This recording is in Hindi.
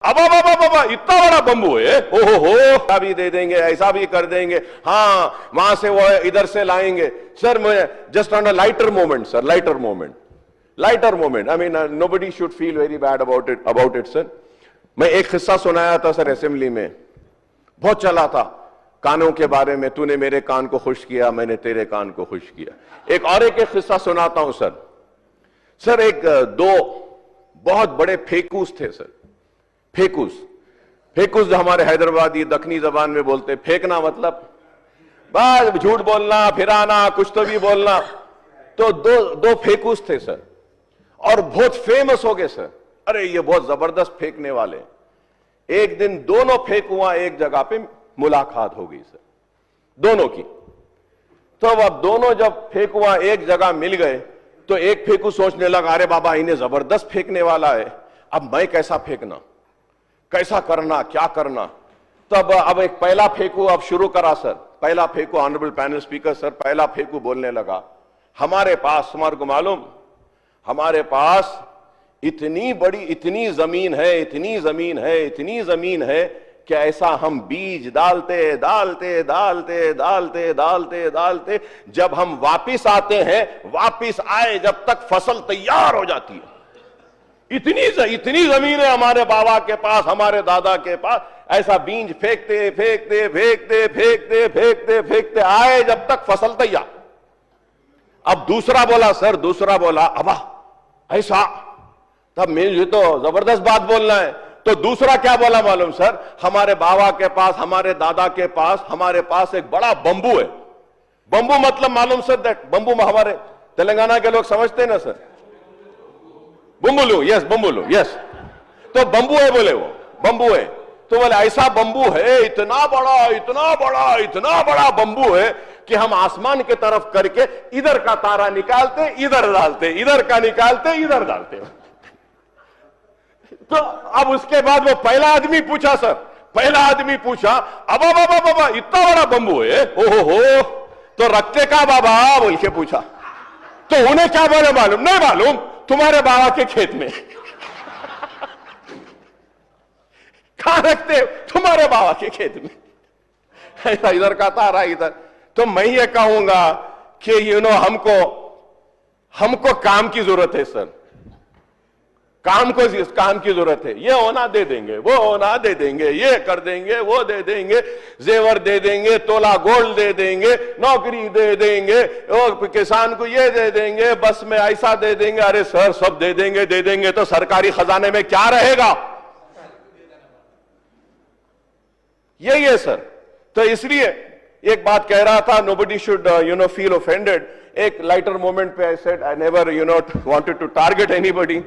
अब इतना बड़ा बंबू है, ओहो हो, ऐसा भी दे देंगे, ऐसा भी कर देंगे, हाँ वहां से वो इधर से लाएंगे। सर मैं just on a lighter moment sir, lighter moment, I mean nobody should feel very bad about it sir. मैं एक किस्सा सुनाया था सर असेंबली में, बहुत चला था, कानों के बारे में, तूने मेरे कान को खुश किया, मैंने तेरे कान को खुश किया। एक किस्सा सुनाता हूं सर। सर एक दो बहुत बड़े फेकूस थे सर, फेकूस जो हमारे हैदराबादी दक्षिणी जबान में बोलते, फेंकना मतलब बस झूठ बोलना, फिराना, कुछ तो भी बोलना। तो दो फेकूस थे सर, और बहुत फेमस हो गए सर, अरे ये बहुत जबरदस्त फेंकने वाले। एक दिन दोनों फेंकुआ एक जगह पे मुलाकात हो गई सर, दोनों की। तो अब दोनों जब फेंकुआ एक जगह मिल गए तो एक फेंकू सोचने लगा, अरे बाबा इन्हें जबरदस्त फेंकने वाला है, अब मैं कैसा फेंकना, कैसा करना, क्या करना। तो अब एक पहला फेंकू अब शुरू करा सर। पहला फेंकू, ऑनरेबल पैनल स्पीकर सर, पहला फेंकू बोलने लगा, हमारे पास, तुम्हारे को मालूम, हमारे पास इतनी बड़ी, इतनी जमीन है कि ऐसा हम बीज डालते जब हम वापिस आते हैं, वापिस आए जब तक फसल तैयार हो जाती है। इतनी जमीन है हमारे बाबा के पास, हमारे दादा के पास, ऐसा बीज फेंकते आए जब तक फसल तैयार। अब दूसरा बोला अबा ऐसा, तब मुझे तो जबरदस्त बात बोलना है। तो दूसरा क्या बोला मालूम सर, हमारे बाबा के पास, हमारे दादा के पास, हमारे पास एक बड़ा बंबू है। बंबू मतलब मालूम सर, दैट बंबू हमारे तेलंगाना के लोग समझते हैं ना सर, बम्बुलू, यस बम्बुलू, यस। तो बंबू है, बोले वो बंबू है। तो बोले ऐसा बंबू है, इतना बड़ा बंबू है कि हम आसमान की तरफ करके इधर का तारा निकालते, इधर डालते, इधर का निकालते, इधर डालते। तो अब उसके बाद वो पहला आदमी पूछा, अब इतना बड़ा बंबू है, ओहो हो, तो रखते का बाबा बोल के पूछा। तो उन्हें क्या बोले मालूम, नहीं मालूम, तुम्हारे बाबा के खेत में। कहां रखते, तुम्हारे बाबा के खेत में, ऐसा इधर का तारा इधर। तो मैं ये कहूंगा कि हमको काम की जरूरत है सर, काम की जरूरत है। ये होना दे देंगे, वो होना दे देंगे, ये कर देंगे, वो दे देंगे, जेवर दे देंगे, तोला गोल्ड दे देंगे, नौकरी दे देंगे, और किसान को ये दे देंगे, बस में ऐसा दे देंगे। अरे सर सब दे देंगे तो सरकारी खजाने में क्या रहेगा? यही है सर। तो इसलिए एक बात कह रहा था, nobody should feel offended। एक लाइटर मोमेंट पे I said I never wanted to target anybody।